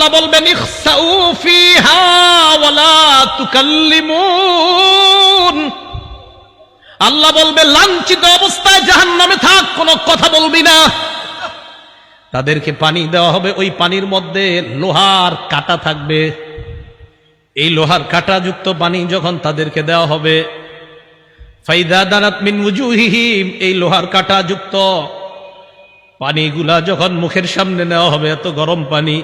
আল্লাহ বলবেন ইখসাউ ফিহা ওয়ালা তুকাল্লিমুন, আল্লাহ বলবে লাঞ্ছিত অবস্থায় জাহান্নামে থাক, কোনো কথা বলবি না। তাদেরকে পানি দেওয়া হবে, ওই পানির মধ্যে লোহার কাঁটা থাকবে। এই লোহার কাঁটাযুক্ত পানি যখন তাদেরকে দেওয়া হবে, ফাইদা দানাত মিন উজুহিহিম, এই লোহার কাঁটাযুক্ত পানিগুলা যখন মুখের সামনে নেওয়া হবে, এত গরম পানি,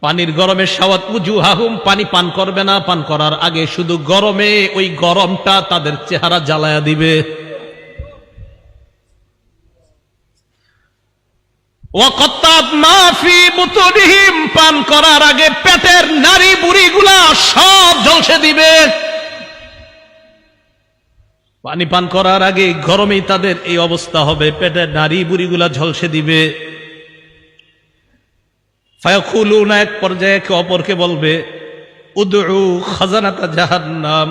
পানির গরমে সাওয়াত উজুহাহুম, পানি পান করবে না, পান করার আগে শুধু গরমে ওই গরমটা তাদের চেহারা জ্বালায়া দিবে। ওয়াকাত্তাত মা ফি বুতুনিহিম, পান করার আগে পেটের নারী বুড়িগুলা সব ঝলসে দিবে। পানি পান করার আগে গরমেই তাদের এই অবস্থা হবে, পেটের নারী বুড়িগুলা ঝলসে দিবে। ফায়াকুলুনা, এক পর্যায়ে একে অপরকে বলবে উদউ খাজানাতা জাহান্নাম,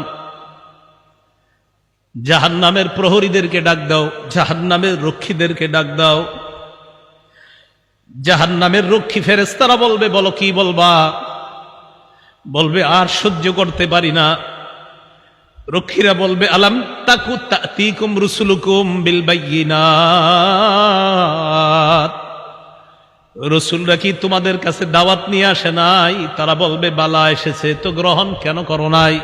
জাহান্নামের প্রহরীদেরকে ডাক দাও, জাহান্নামের রক্ষীদেরকে ডাক দাও। জাহান্নামের রক্ষী ফেরেশতারা বলবে বলো কি বলবা? বলবে আর সহ্য করতে পারি না। রক্ষীরা বলবে আলাম তাকু তাতিকুম রুসুলুকুম বিল বায়িনাত, রসুলরা কি তোমাদের কাছে দাওয়াত নিয়ে আসে নাই? তারা বলবে বালা এসেছে, তো গ্রহণ কেন করো নাই?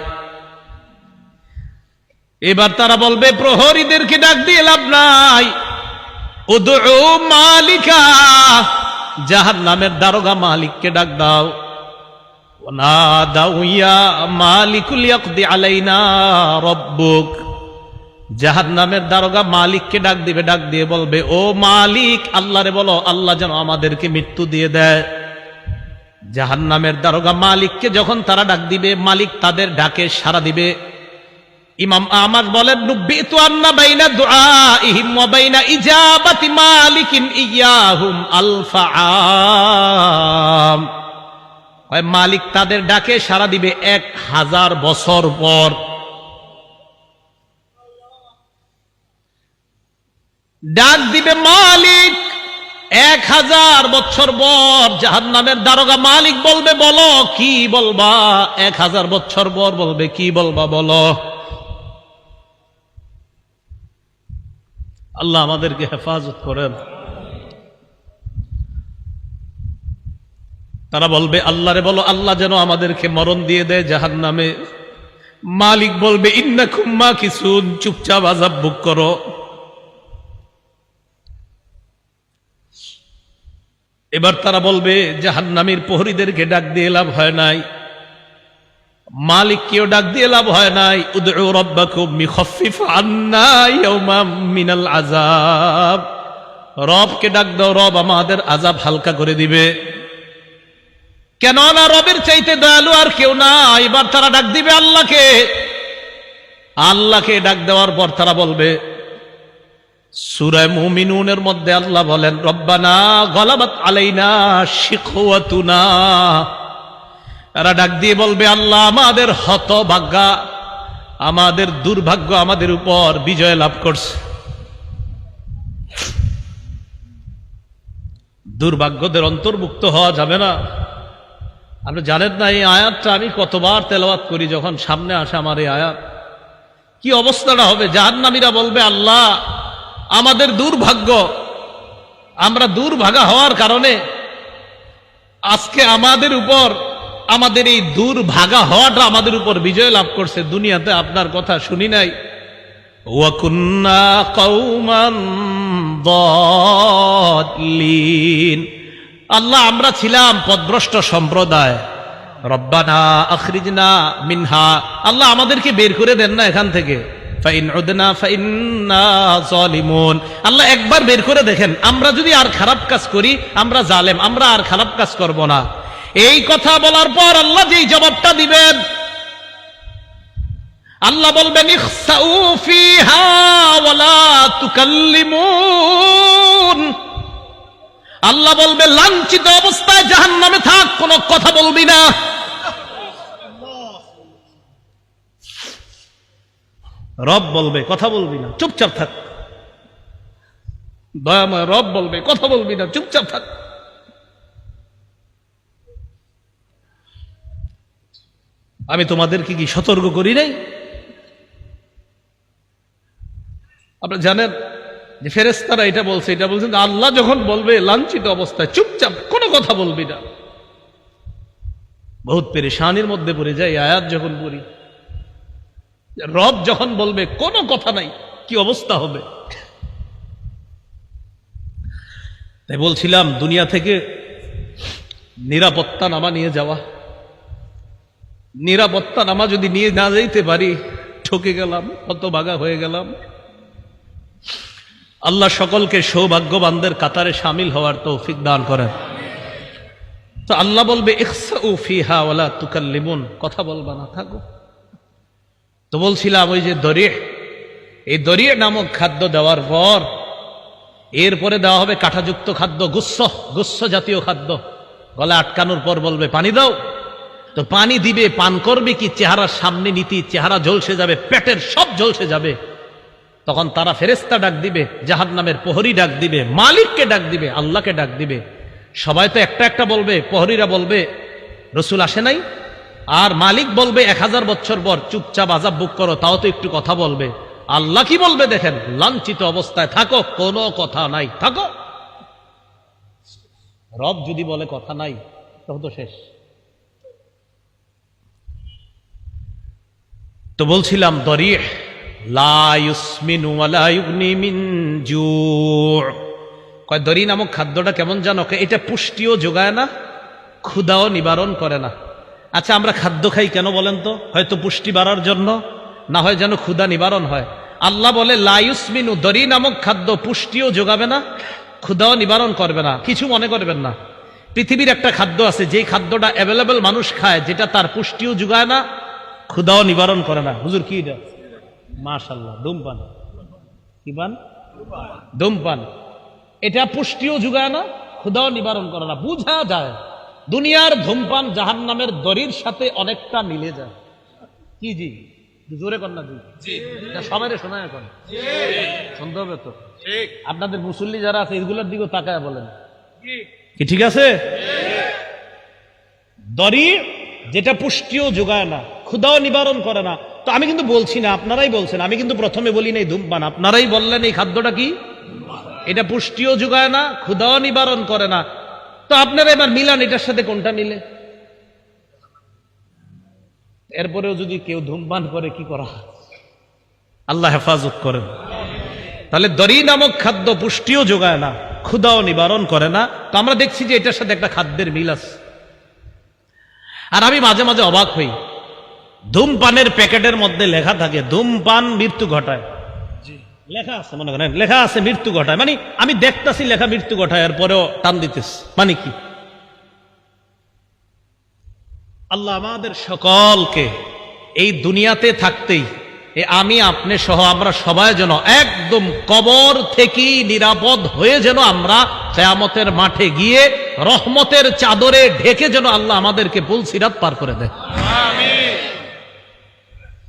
এবার তারা বলবে প্রহরীদেরকে ডাক দিয়ে লাভ নাই, উদউ মালিকা, জাহান্নামের দারোগা মালিককে ডাক দাও। ওয়ানাদাউ ইয়া মালিকুল ইয়াকদি আলাইনা রাব্বুক, জাহান্নামের দারোগা মালিককে ডাক দিবে, ডাক দিয়ে বলবে ও মালিক, আল্লাহরে বলো আল্লাহ যেন আমাদেরকে মৃত্যু দিয়ে দেয়। জাহান্নামের দারোগা মালিককে যখন তারা ডাক দিবে, মালিক তাদের ডাকে সাড়া দিবে। ইমাম আহমদ বলেন নুব্বিতু আন্না বাইনা দুআইহিম ওয়া বাইনা ইজাবাতি মালিকিন ইয়াহুম আলফা আম, হয় মালিক তাদের ডাকে সাড়া দিবে 1000 বছর পর। ডাক দিবে মালিক 1000 বছর পর, জাহান্নামের দারোগা মালিক বলবে বলো কি বলবা? 1000 বছর পর বলবে কি বলবা বলো। আল্লাহ আমাদেরকে হেফাজত করেন। তারা বলবে আল্লাহরে বলো আল্লাহ যেন আমাদেরকে মরণ দিয়ে দেয় জাহান্নামে। মালিক বলবে ইন্নাকুম মাকিসুন, চুপচাপ আযাব ভোগ করো। এবার তারা বলবে জাহান্নামীর প্রহরীদেরকে ডাক দিয়ে লাভ হয় নাই, মালিককেও ডাক দিয়ে লাভ হয় নাই। উদউ রাব্বাকুম ইখাফফিফ আন্না ইয়াওমান মিনাল আযাব, রবকে ডাক দাও, রব আমাদের আযাব হালকা করে দিবে। কেন না রবের চাইতে দয়ালু আর কেউ না। এবার তারা ডাক দিবে আল্লাহকে, আল্লাহকে ডাক দেওয়ার পর তারা বলবে, সূরা মুমিনুনের মধ্যে আল্লাহ বলেন রব্বানা গলাবাত আলাইনা শিকওয়াতুনা, এরা ডাক দিয়ে বলবে আল্লাহ আমাদের হতভাগ্যা, আমাদের দুর্ভাগ্য আমাদের উপর বিজয় লাভ করছে। দুর্ভাগ্যদের অন্তর্ভুক্ত হওয়া যাবে না। আপনি জানেন না এই আয়াতটা আমি কতবার তেলাওয়াত করি, যখন সামনে আসে আমার এই আয়াত, কি অবস্থাটা হবে। জাহান্নামীরা বলবে আল্লাহ আমাদের দুর্ভাগ্য, আমরা দুর্ভাগা হওয়ার কারণে আজকে আমাদের উপর, আমাদের এই দুর্ভাগা হওয়াটা আমাদের উপর বিজয় লাভ করছে। দুনিয়াতে আপনার কথা শুনি নাই। ওয়া কুন্না কওমান দাল্লিন, আল্লাহ আমরা ছিলাম পথভ্রষ্ট সম্প্রদায়। রব্বানা আখরিজনা মিনহা, আল্লাহ আমাদেরকে বের করে দেন না এখান থেকে। ফাইন উদনা ফাইন্না যালিমুন, আল্লাহ একবার বের করে দেখেন, আমরা যদি আর খারাপ কাজ করি আমরা জালেম, আমরা আর খারাপ কাজ করব না। এই কথা বলার পর আল্লাহ যেই জবাবটা দিবেন, আল্লাহ বলবেন ইখসাউ ফিহা ওয়ালা তুকাল্লিমুন, আল্লাহ বলবে লাঞ্ছিত অবস্থায় জাহান্নামে থাক, কোনো কথা বলবি না। রব বলবে কথা বলবি না, চুপচাপ থাক। দয়াময় রব বলবে কথা বলবি না, চুপচাপ থাক। আমি তোমাদেরকে কি সতর্ক করি নাই? আপনারা জানেন যে ফেরেশতারা এটা বলছেন আল্লাহ যখন বলবে লাঞ্ছিত অবস্থায় চুপচাপ কোনো কথা বলবি না। বহুত পেরেশানির মধ্যে পড়ে যায় আয়াত যখন পড়ি। রব যখন বলবে কোনো কথা নাই, কি অবস্থা হবে? তাই বলছিলাম দুনিয়া থেকে নিরাপত্তা নামা নিয়ে যাওয়া, নিরাপত্তা নামা যদি নিয়ে না যাইতে পারি ঠকে গেলাম, হতভাগা হয়ে গেলাম। আল্লাহ সকলকে সৌভাগ্যবানদের কাতারে শামিল হওয়ার তৌফিক দান করেন। তো আল্লাহ বলবে ইখসাউ ফিহা ওয়ালা তুকাল্লিমুন, কথা বলবা না, থাকো। তো বলছিলাম ওই যে দরিহ, এই দরিহ নামক খাদ্য দেওয়ার পর এরপরে দেওয়া হবে কাঁটাযুক্ত খাদ্য, গুচ্ছ জাতীয় খাদ্য। গলা আটকানোর পর বলবে পানি দাও। তো পানি দিবে, পান করবে কি? চেহারার সামনে নীতি, চেহারা ঝলসে যাবে, পেটের সব ঝলসে যাবে। তখন তারা ফেরেশতা ডাক দিবে, জাহান্নামের প্রহরী ডাক দিবে, মালিককে ডাক দিবে, আল্লাহকে ডাক দিবে। সবাই তো একটা একটা বলবে, প্রহরীরা বলবে রসুল আসে নাই, আর মালিক বলবে 1000 বছর পর চুপচাপ আযাব বুক করো, তাও তো একটু কথা বলবে। আল্লাহ কি বলবে দেখেন, লাঞ্ছিত অবস্থায় থাকো, কোনো কথা নাই, থাকো। রব যদি বলে কথা নাই তখন তো শেষ। তো বলছিলাম দরিহ লা ইউসমিনু ওয়া লা ইউগনি মিন জু'। কয় দরি নামক খাদ্যটা কেমন জানো? এটা পুষ্টিও যোগায় না, ক্ষুধাও নিবারণ করে না। আচ্ছা আমরা খাদ্য খাই কেন বলেন তো? হয়তো পুষ্টি বাড়ার জন্য, না হয় যেন ক্ষুধা নিবারণ হয়। আল্লাহ বলে লা ইউসমিনু, দরি নামক খাদ্য পুষ্টিও যোগাবে না, ক্ষুধাও নিবারণ করবে না। কিছু মনে করবেন না, পৃথিবীর একটা খাদ্য আছে যেই খাদ্যটা অ্যাভেলেবল মানুষ খায়, যেটা তার পুষ্টিও যোগায় না, ক্ষুধাও নিবারণ করে না। হুজুর কি এটা? মাশাআল্লাহ, ধূমপান। কি পান? ধূমপান। এটা পুষ্টিও যোগায় না, ক্ষুধাও নিবারণ করে না। বুঝা যায় দুনিয়ার ধূমপান জাহান্নামের দড়ির সাথে অনেকটা মিলে যায়। কি জি? জোরে কর না জি। সবাই শোনায় এখন শুনতে হবে তো। আপনাদের মুসল্লি যারা আছে এগুলোর দিকেও তাকায় বলেন কি ঠিক আছে? দড়ি যেটা পুষ্টিও যোগায় না, ক্ষুধাও নিবারণ করে না। তো আমি কিন্তু বলছি না, আপনারাই বলছেন, আমি কিন্তু প্রথমে বলি নাই ধূমপান, আপনারাই বললেন এই খাদ্যটা কি? এটা পুষ্টিও যোগায় না, ক্ষুধাও নিবারণ করে না। তো আপনারা এবার মিলান এটার সাথে কোনটা মিলে। এরপরেও যদি কেউ ধূমপান করে কি করা? আল্লাহ হেফাজত করেন। তাহলে দরি নামক খাদ্য পুষ্টিও যোগায় না, ক্ষুধাও নিবারণ করে না। তো আমরা দেখছি যে এটার সাথে একটা খাদ্যের মিল আছে। আর আমি মাঝে মাঝে অবাক হই, ধূমপানের প্যাকেটের মধ্যে লেখা থাকে ধূমপান মৃত্যু ঘটায়। লেখা আছে, মনে করেন লেখা আছে মৃত্যু ঘটায়, মানে আমি দেখতেছি লেখা মৃত্যু ঘটায়, এরপরেও টান দিতেছি, মানে কি? আল্লাহ আমাদের সকলকে এই দুনিয়াতে থাকতেই আমি আপনি সহ আমরা সবাই যেন একদম কবর থেকেই নিরাপদ হয়ে যেন আমরা কিয়ামতের মাঠে গিয়ে রহমতের চাদরে ঢেকে যেন আল্লাহ আমাদেরকে পুলসিরাত পার করে দেয়।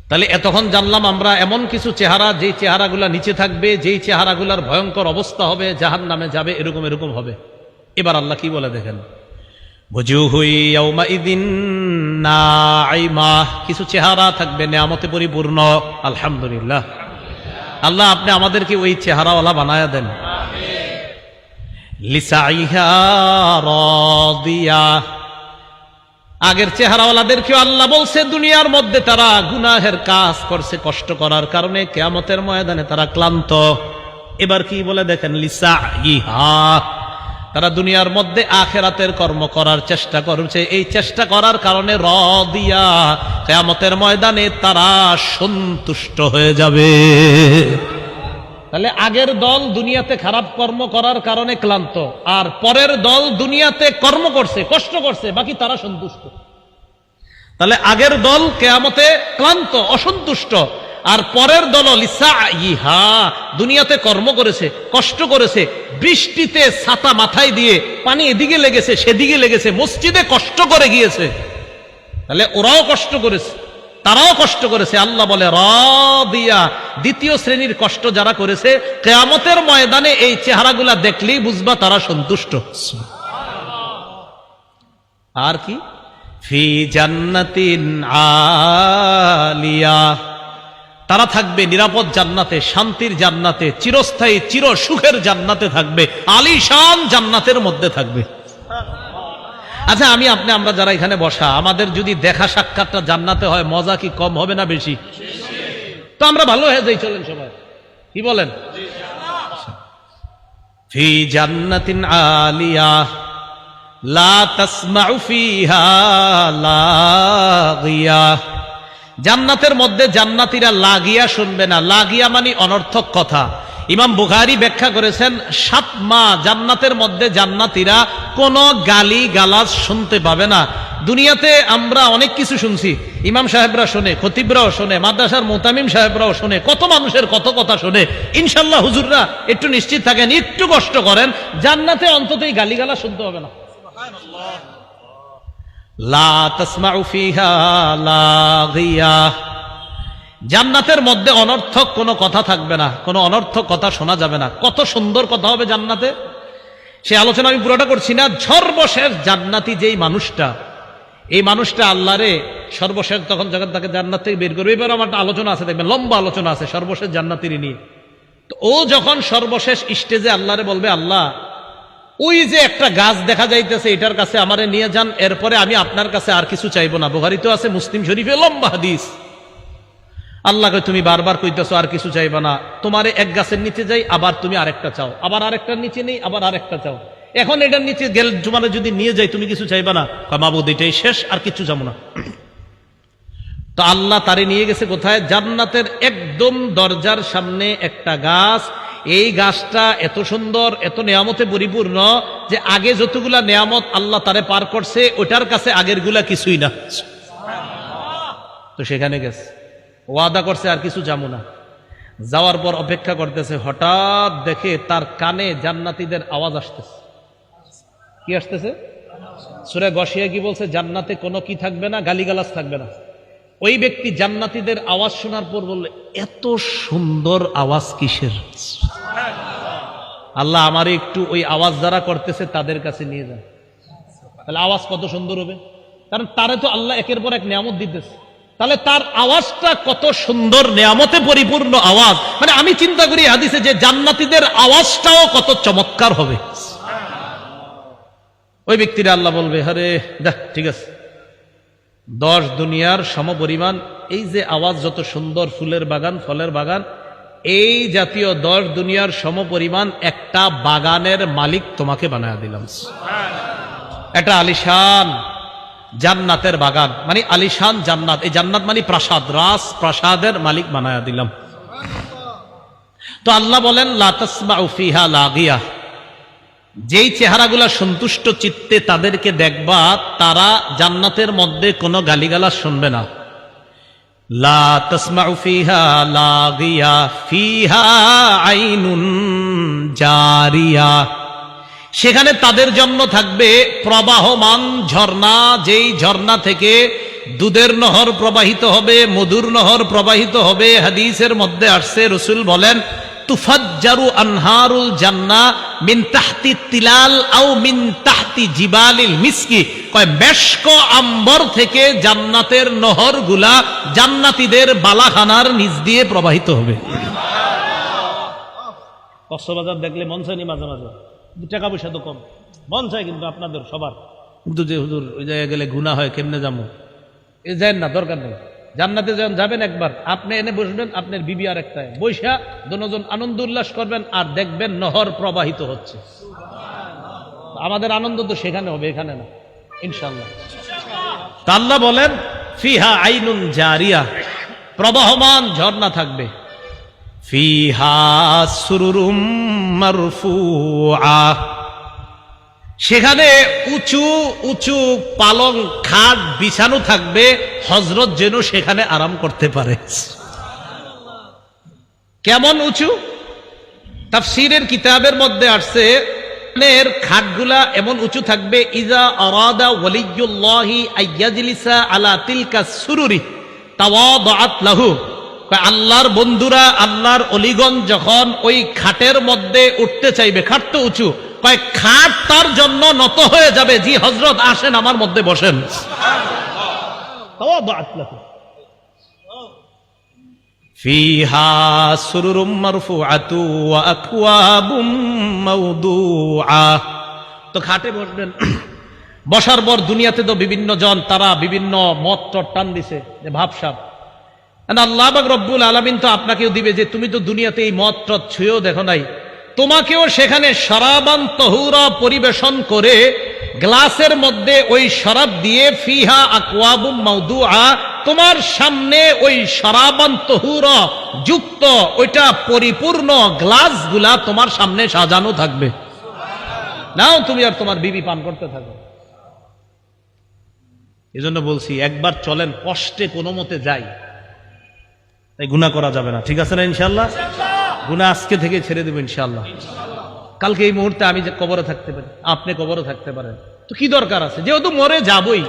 তাহলে এতক্ষণ জানলাম আমরা এমন কিছু চেহারা, যেই চেহারাগুলা নিচে থাকবে, যেই চেহারাগুলার ভয়ঙ্কর অবস্থা হবে, জাহান্নামে যাবে, এরকম এরকম হবে। এবার আল্লাহ কি বলে দেখেন, কিছু চেহারা থাকবে নেয়ামতে পরিপূর্ণ। আলহামদুলিল্লাহ, আল্লাহ আপনি আমাদেরকে ওই চেহারাওয়ালা বানায়া দেন। লিসাইহা রাদিয়া, আগের চেহারাওয়ালাদেরকেও আল্লাহ বলছে দুনিয়ার মধ্যে তারা গুনাহের কাজ করছে, কষ্ট করার কারণে কিয়ামতের ময়দানে তারা ক্লান্ত। এবার কি বলে দেখেন, লিসাইহা, তারা দুনিয়ার মধ্যে আখিরাতের কর্ম করার চেষ্টা করছে, এই চেষ্টা করার কারণে রাদিয়া, কিয়ামতের ময়দানে তারা সন্তুষ্ট হয়ে যাবে। তাহলে আগের দল দুনিয়াতে খারাপ কর্ম করার কারণে ক্লান্ত, আর পরের দল দুনিয়াতে কর্ম করছে, কষ্ট করছে, বাকি তারা সন্তুষ্ট। তাহলে আগের দল কিয়ামতে ক্লান্ত, অসন্তুষ্ট, আর পরের দল লিসাইহা, দুনিয়াতে কর্ম করেছে, কষ্ট করেছে, বৃষ্টিতে ছাতা মাথায় দিয়ে পানি এদিকে লেগেছে সেদিকে লেগেছে, মসজিদে কষ্ট করে গিয়েছে। তাহলে ওরাও কষ্ট করেছে, তারাও কষ্ট করেছে। আল্লাহ বলে রাদিয়া, দ্বিতীয় শ্রেণীর কষ্ট যারা করেছে, কিয়ামতের ময়দানে এই চেহারাগুলা দেখলেই বুঝবা তারা সন্তুষ্ট। আর কি, ফি জান্নাতিন আলিয়া, তারা থাকবে নিরাপদ জান্নাতে, শান্তির জান্নাতে, চিরস্থায়ী চির সুখের জান্নাতে থাকবে, আলিশান জান্নাতের মধ্যে থাকবে। আচ্ছা আমরা যারা এখানে বসা, আমাদের যদি দেখা সাক্ষাৎটা জান্নাতে হয়, মজা কি কম হবে না বেশি? তো আমরা ভালো হয়ে যাই, চলেন সবাই, কি বলেন? ফি জান্নাতিন আলিয়া লা তাসমাউ ফিহা লাগিয়া, জান্নাতের মধ্যে জান্নাতীরা লাগিয়া শুনবে না। লাগিয়া মানে অনর্থক কথা। ইমাম বুখারী ব্যাখ্যা করেছেন 7 মাহ জান্নাতের মধ্যে জান্নাতীরা কোনো গালি গালাজ শুনতে পাবে না। দুনিয়াতে আমরা অনেক কিছু শুনছি, ইমাম সাহেবরা শোনে, খতিবরাও শোনে, মাদ্রাসার মুতামিম সাহেবরাও শোনে, কত মানুষের কত কথা শোনে। ইনশাল্লাহ হুজুররা একটু নিশ্চিত থাকেন, একটু কষ্ট করেন, জান্নাতে অন্তত এই গালিগালা শুনতে হবে না। লা তাসমাউ ফিহা লাগিয়া, জান্নাতের মধ্যে অনর্থক কোনো কথা থাকবে না, কোনো অনর্থক কথা শোনা যাবে না। কত সুন্দর কথা হবে জান্নাতে, সে আলোচনা আমি পুরোটা করছি না। সর্বশেষ জান্নাতি যেই মানুষটা, এই মানুষটা আল্লাহরে সর্বশেষ তখন যখন তাকে জান্নাত থেকে বের করবে, এবার আমার একটা আলোচনা আছে, দেখবেন লম্বা আলোচনা আছে সর্বশেষ জান্নাতির নিয়ে। তো ও যখন সর্বশেষ স্টেজে আল্লাহরে বলবে, আল্লাহ ওই যে একটা গাছ দেখা যাইতেছে, এটার কাছে আমারে নিয়ে যান, এরপরে আমি আপনার কাছে আর কিছু চাইবো না। বুখারীতে আছে, মুসলিম শরীফে লম্বা হাদিস। আল্লাহকে তুমি বারবার কইতেছো আর কিছু চাইবা না, তোমারে এক গাছের নিচে যাই, আবার তুমি আরেকটা চাও, আবার আরেকটার নিচে নেই, আবার আরেকটা চাও, এখন এটার নিচে গেল তোমারে যদি নিয়ে যাই তুমি কিছু চাইবা না? মাবুদ এটাই শেষ, আর কিছু চাবো না। তো আল্লাহ তারে নিয়ে গেছে কোথায়? জান্নাতের একদম দরজার সামনে একটা গাছ। এই গাছটা এত সুন্দর, এত নেয়ামতে পরিপূর্ণ যে আগে যতগুলা নেয়ামত আল্লাহ তারে পার করছে, ওটার কাছে আগের গুলা কিছুই না। তো সেখানে গেছে, ওয়াদা করছে আর কিছু যাবো না। যাওয়ার পর অপেক্ষা করতেছে, হঠাৎ দেখে তার কানে জান্নাতীদের আওয়াজ আসতেছে। কি আসতেছে? সূরা গশিয়া কি বলছে? জান্নাতে কোনো কি থাকবে না, গালিগালাজ থাকবে না। ওই ব্যক্তি জান্নাতীদের আওয়াজ শোনার পর বললে, এত সুন্দর আওয়াজ কিসের? আল্লাহ আমার একটু ওই আওয়াজ যারা করতেছে তাদের কাছে নিয়ে যান। তাহলে আওয়াজ কত সুন্দর হবে, কারণ তারে তো আল্লাহ একের পর এক নিয়ামত দিতেছে। তাহলে তার আওয়াজটা কত সুন্দর, নিয়ামতে পরিপূর্ণ আওয়াজ। মানে আমি চিন্তা করি হাদিসে যে জান্নাতীদের আওয়াজটাও কত চমৎকার হবে। ওই ব্যক্তিরা আল্লাহ বলবে, আরে দেখ ঠিক আছে, 10 দুনিয়ার সমপরিমাণ এই যে আওয়াজ, যত সুন্দর ফুলের বাগান, ফলের বাগান, এই জাতীয় 10 দুনিয়ার সমপরিমাণ একটা বাগানের মালিক তোমাকে বানায় দিলাম। একটা আলিশান জান্নাতের বাগান, মানে আলিশান জান্নাত। এই জান্নাত মানে প্রাসাদ, রাজ প্রাসাদের মালিক বানায় দিলাম। তো আল্লাহ বলেন, লা তাসমাউ ফিহা লাগিয়া, যেই চেহারাগুলা সন্তুষ্ট চিত্তে তাদেরকে দেখবা, তারা জান্নাতের মধ্যে কোনো গালিগালাজ শুনবে না। লা তাসমাউ ফিহা লাগিয়া ফিহা আইনুন জারিয়া, সেখানে তাদের জন্য থাকবে প্রবাহমান ঝর্ণা, যেই ঝর্ণা থেকে দুধের নহর প্রবাহিত হবে, মধুর নহর প্রবাহিত হবে। হাদিসের মধ্যে আসছে, রাসূল বলেন, তুফাজ্জারু আনহারুল জান্নাহ মিন তাহতি তিলাল আও মিন তাহতি জিবালিল মিসকি, কয় মেশক আম্বর থেকে জান্নাতের নহরগুলা জান্নাতীদের বালাখানার নিচ দিয়ে প্রবাহিত হবে। কক্সবাজার দেখলে মন চায়নি মাঝে মাঝে, টাকা পয়সা তো কম, মন চায় কিন্তু আপনাদের সবার, কিন্তু যে হুজুর ওই জায়গায় গেলে গুনাহ হয়, কেমনে যাবো? এ যায় না, দরকার নেই। জান্নাতে যখন যাবেন একবার, আপনি এনে বসবেন, আপনার বিবি আর একটায় বৈশা, দুজন আনন্দ উল্লাস করবেন, আর দেখবেন নহর প্রবাহিত হচ্ছে। আমাদের আনন্দ তো সেখানে হবে, এখানে না, ইনশাআল্লাহ। আল্লাহ বলেন, ফিহা আইনুন জারিয়া, প্রবাহমান ঝর্ণা থাকবে। ফিহা সুরুরুম মারফুআ, সেখানে উঁচু উঁচু পালং খাট বিছানো থাকবে, হযরত যেন সেখানে আরাম করতে পারে। কেমন উঁচু? তাফসীরের কিতাবের মধ্যে আসছে, এর খাটগুলা এমন উঁচু থাকবে, ইজা আরাদা ওয়ালিয়ুল্লাহি আইয়াজলিসা আলা তিলকা সুরুরি তাওয়াদাআত লাহু, আল্লাহর বন্ধুরা, আল্লাহর অলিগণ যখন ওই খাটের মধ্যে উঠতে চাইবে, খাট তো উঁচু, কয়েক খাট তার জন্য নত হয়ে যাবে, জি হযরত আসেন আমার মধ্যে বসেন। ফিহা সুরুরুম মারফুআতু ওয়া আকওয়াবুম মাওদুআ। তো খাটে বসবেন, বসার পর দুনিয়াতে তো বিভিন্ন জন তারা বিভিন্ন মত টান দিছে যে ভাবসাব, আল্লাহ পাক রব্বুল আলামিন তো আপনাকেও দিবে যে তুমি তো দুনিয়াতে এই মদ টদ ছুঁয়েও দেখো নাই, তোমাকেও সেখানে শরাবান তহুরা পরিবেশন করে গ্লাসের মধ্যে ওই শরাব দিয়ে ফিহা আকওয়াবুম মাওদুআ, তোমার সামনে ওই শরাবান তহুরা যুক্ত ওইটা পরিপূর্ণ গ্লাসগুলা তোমার সামনে সাজানো থাকবে। নাও তুমি আর তোমার বিবি পান করতে থাকো। এজন্য বলছি একবার চলেন, কষ্টে কোনো মতে যাই, তাই গুনাহ করা যাবে না, ঠিক আছে না ইনশাআল্লাহ? গুনাহ আজকে থেকে ছেড়ে দেব ইনশাআল্লাহ। কালকে এই মুহূর্তে আমি যে কবরে থাকতে পারি, আপনি কবরে থাকতে পারেন, তো কি দরকার আছে, যেহেতু মরে যাবই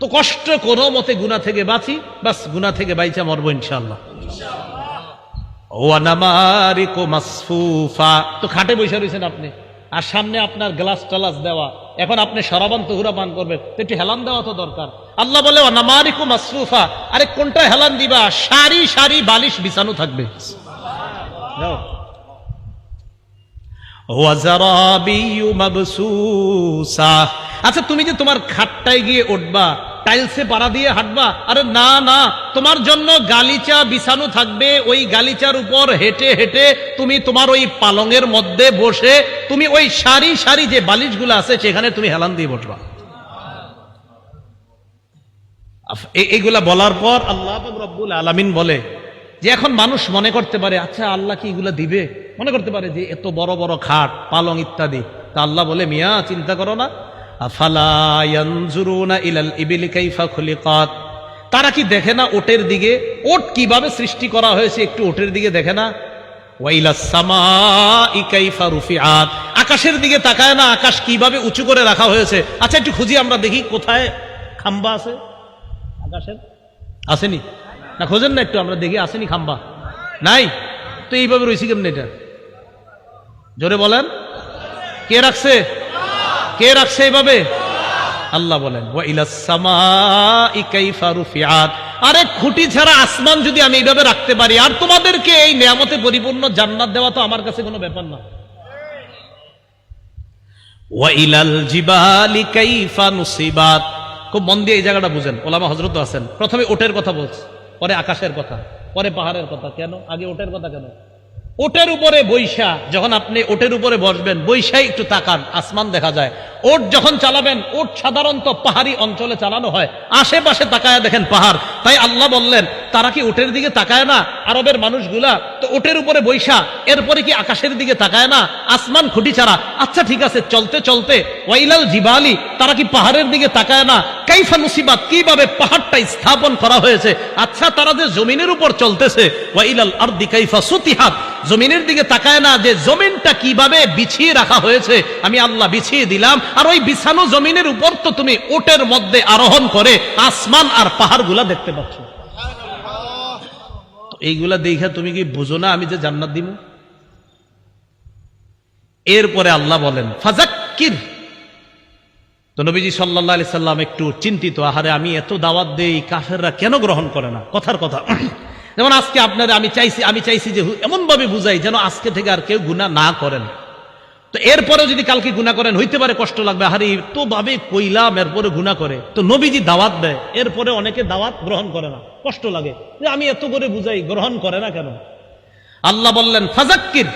তো কষ্ট কোনো মতে গুনাহ থেকে বাঁচি, বাস গুনাহ থেকে বাইচা মরবো ইনশাআল্লাহ। ওয়া নামারিকু মাসফুফা, তো খাটে বসে রয়েছেন আপনি আর সামনে আপনার গ্লাস টালাস দেওয়া, এখন আপনি শরাবান তহুরা পান করবেন, তো একটু হেলান দেওয়া তো দরকার। আল্লাহ বলে ওয়া নামারিকু মাসফুফা, আরে কোনটা হেলান দিবা, সারি সারি বালিশ বিছানো থাকবে। যাও। ওয়া যারাবিয়্যু মাবসুসা, আচ্ছা তুমি যে তোমার খাটটায় গিয়ে উঠবা, টাইলসে পাড়া দিয়ে হাঁটবা, আরে না না, তোমার জন্য গালিচা বিছানো থাকবে, ওই গালিচার উপর হেঁটে হেঁটে তুমি তোমার ওই পালঙের মধ্যে বসে তুমি ওই সারি সারি যে বালিশগুলো আছে সেখানে তুমি হেলান দিয়ে বসবা। এইগুলা বলার পর আল্লাহ পাক রব্বুল আলামিন বলে যে এখন মানুষ মনে করতে পারে আচ্ছা আল্লাহ কি এগুলা দিবে, মনে করতে পারে যে এত বড় বড় খাট পালং ইত্যাদি, তা আল্লাহ বলে মিয়া চিন্তা করো না, আফালা ইয়ানজুরুনা ইলাল ইবিলি কাইফা খুলিকাত, তারা কি দেখে না ওটের দিকে, ওট কিভাবে সৃষ্টি করা হয়েছে, একটু ওটের দিকে দেখে না? ওয়া ইলাস সামাই কাইফা রুফিআত, আকাশের দিকে তাকায় না, আকাশ কিভাবে উঁচু করে রাখা হয়েছে? আচ্ছা একটু খুঁজি আমরা দেখি কোথায় খাম্বা আছে আকাশের, আসেনি না? খোঁজেন না একটু, আমরা দেখি আসেনি খাম্বা, নাই তো এইভাবে রয়েছে কেমন? এটা জোরে বলেন, কে রাখছে? কে রাখছে এইভাবে? আল্লাহ বলেন ওয়া ইলাস সামাই কাইফা রুফিআত, আরে খুঁটি ছাড়া আসমান যদি আমি এইভাবে রাখতে পারি, আর তোমাদেরকে এই নিয়ামতে পরিপূর্ণ জান্নাত দেওয়া তো আমার কাছে কোনো ব্যাপার না। ওয়া ইলাল জিবালি কাইফা নুসিবাত, খুব মন দিয়ে এই জায়গাটা বুঝেন, ওলামা হযরত আছেন, প্রথমে ওটের কথা বলছে, পরে আকাশের কথা, পরে পাহাড়ের কথা। কেন আগে ওটের কথা কেন? ওটের উপরে বৈশা, যখন আপনি ওটের উপরে বসবেন, বৈশাই একটু তাকান, আসমান দেখা যায়। ওট যখন চালাবেন, ওট সাধারণত পাহাড়ি অঞ্চলে চালানো হয়, আশেপাশে তাকায় দেখেন পাহাড়। তাই আল্লাহ বললেন তারা কি ওটের দিকে তাকায় না আরবের মানুষগুলা? তো ওটের উপরে বৈশা, এরপরে কি আকাশের দিকে তাকায় না? আসমান খুঁটি ছাড়া। আচ্ছা ঠিক আছে, চলতে চলতে ওয়াইলাল জিবালি, তারা কি পাহাড়ের দিকে তাকায় না? কাইফা নুসিবাত, কিভাবে পাহাড়টা স্থাপন করা হয়েছে। আচ্ছা তারা যে জমিনের উপর চলতেছে, ওয়াইলাল আরদি কাইফা সুতিহাত, জমিনের দিকে তাকায় না যে জমিনটা কিভাবে বিছিয়ে রাখা হয়েছে, আমি আল্লাহ বিছিয়ে দিলাম। আর ওই বিছানো জমিনের উপর তো তুমি ওটের মধ্যে আরোহণ করে আসমান আর পাহাড়গুলা দেখতে পাচ্ছ। তো এইগুলা দেখে তুমি কি বুঝো না আমি যে জান্নাত দিব? এরপরে আল্লাহ বলেন ফাযাক্কির, তো নবীজি সাল্লাল্লাহু আলাইহি সাল্লাম একটু চিন্তিত, আহারে আমি এত দাওয়াত দেই, কাফেররা কেন গ্রহণ করে না? কথার কথা, যেমন আজকে আপনারা আমি চাইছি যে এমন ভাবে বুঝাই যেন আজকে থেকে আর কেউ গুনাহ না করেন। তো এরপরেও যদি কালকে গুনাহ করেন হইতে পারে কষ্ট লাগবে, আরে তো ভাবে কইলাম এরপরে গুনাহ করে। তো নবীজি দাওয়াত দেয়, এরপরে অনেকে দাওয়াত গ্রহণ করে না, কষ্ট লাগে যে আমি এত করে বুঝাই, গ্রহণ করে না কেন? আল্লাহ বললেন ফাযাক্কির,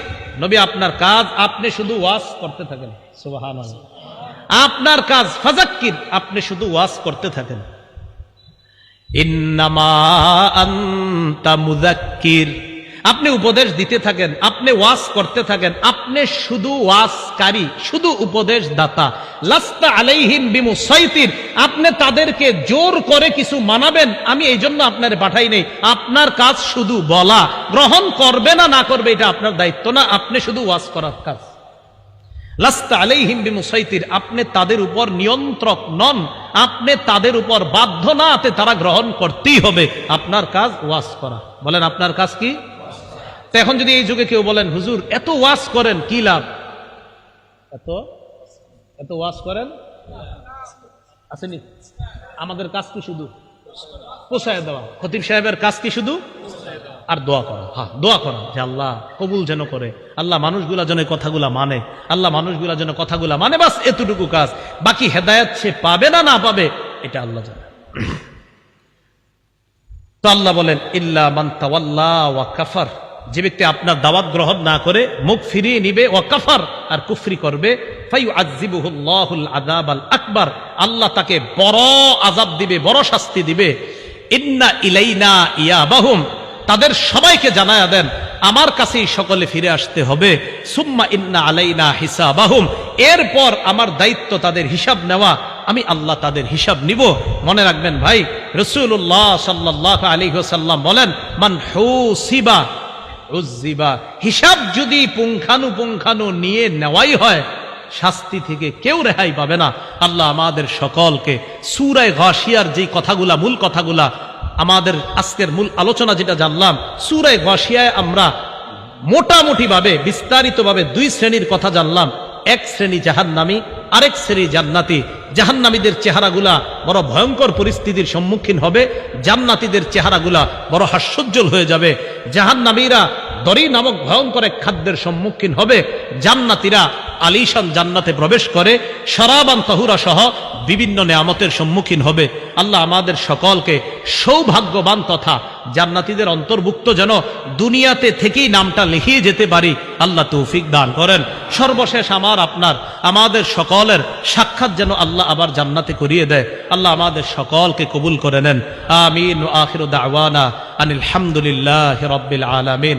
নবী আপনার কাজ, আপনি শুধু ওয়াজ করতে থাকেন। সুবহানাল্লাহ, আপনার কাজ ফাযাক্কির, আপনি শুধু ওয়াজ করতে থাকেন। ইন্নামা আনতা মুযাক্কির, আপনি উপদেশ দিতে থাকেন, আপনি ওয়াজ করতে থাকেন, আপনি শুধু ওয়াজকারী, শুধু উপদেশ দাতা। লাস্তা আলাইহিম বিমুসাইতির, আপনি তাদেরকে জোর করে কিছু মানাবেন আমি এই জন্য আপনারে পাঠাই নেই। আপনার কাজ শুধু বলা, গ্রহণ করবে না না করবে এটা আপনার দায়িত্ব না, আপনি শুধু ওয়াজ করার কাজ। লাস্তা আলাইহিম বিমুসাইতির, আপনি তাদের উপর নিয়ন্ত্রক নন, আপনি তাদের উপর বাধ্য না, আতে তারা গ্রহণ করতেই হবে। আপনার কাজ ওয়াজ করা। বলেন আপনার কাজ কি? তো এখন যদি এই যুগে কেউ বলেন হুজুর এত ওয়াজ করেন কি লাভ, এত এত ওয়াজ করেন আসেনি। আমাদের কাজ কি শুধু পৌঁছায় দেওয়া, খতিব সাহেবের কাজ কি শুধু আর দোয়া করা। হ্যাঁ, দোয়া করা যে আল্লাহ কবুল যেন করে, আল্লাহ মানুষগুলা যেন কথাগুলা মানে, আল্লাহ মানুষগুলা যেন কথাগুলা মানে, বাস এতটুকু কাজ। বাকি হেদায়েত সে পাবে না পাবে এটা আল্লাহ জানে। তো আল্লাহ বলেন ইল্লা মান তাওয়াল্লা ওয়া কাফার, যে ব্যক্তি আপনার দাওয়াত গ্রহণ না করে মুখ ফিরিয়ে নিবে, ওয়া কাফার আর কুফরি করবে, ফায়ুআযযিবুহুল্লাহুল আযাবাল আকবার, আল্লাহ তাকে বড় আযাব দিবে, বড় শাস্তি দিবে। ইন্না ইলাইনা ইয়াবাহুম, তাদের সবাইকে জানায়া দেন আমার কাছেই সকলে ফিরে আসতে হবে। সুম্মা ইন্না আলাইনা হিসাবাহুম, এরপর আমার দায়িত্ব তাদের হিসাব নেওয়া, আমি আল্লাহ তাদের হিসাব নিব। মনে রাখবেন ভাই, রাসূলুল্লাহ সাল্লাল্লাহু আলাইহি ওয়াসাল্লাম বলেন মান হুসিবা উযিবা, হিসাব যদি পুঙ্খানু নিয়ে নেওয়াই হয় শাস্তি থেকে কেউ রেহাই পাবে না। আল্লাহ আমাদের সকলকে সূরা গাশিয়ার যে কথাগুলা, মূল কথাগুলা, আমাদের আজকের মূল আলোচনা যেটা জানলাম, সূরা গাশিয়ায় আমরা মোটামুটি ভাবে বিস্তারিত ভাবে দুই শ্রেণীর কথা জানলাম। এক শ্রেণী জাহান্নামী, আরেক শ্রেণী জান্নাতি। জাহান্নামীদের চেহারাগুলা বড় ভয়ঙ্কর পরিস্থিতির সম্মুখীন হবে, জান্নাতীদের চেহারাগুলা বড় হাস্যোজ্জ্বল হয়ে যাবে। জাহান্নামীরা দরি নামক ভয়ঙ্কর এক খাদ্যের সম্মুখীন হবে, জান্নাতীরা আলিশান জান্নাতে প্রবেশ করে শরাবান তাহুরা সহ বিভিন্ন নেয়ামতের সম্মুখীন হবে। আল্লাহ আমাদের সকলকে সৌভাগ্যবান তথা জান্নাতীদের অন্তর্ভুক্ত যেন দুনিয়াতে থেকেই নামটা লিখিয়ে যেতে পারি, আল্লাহ তৌফিক দান করেন। সর্বশেষ আমাদের সকলের সাক্ষাৎ যেন আল্লাহ আবার জান্নাতে করিয়ে দেয়। আল্লাহ আমাদের সকলকে কবুল করে নেন। আমিন। ওয়া আখিরু দাওয়ানা আনিল হামদুলিল্লাহি রাব্বিল আলামিন।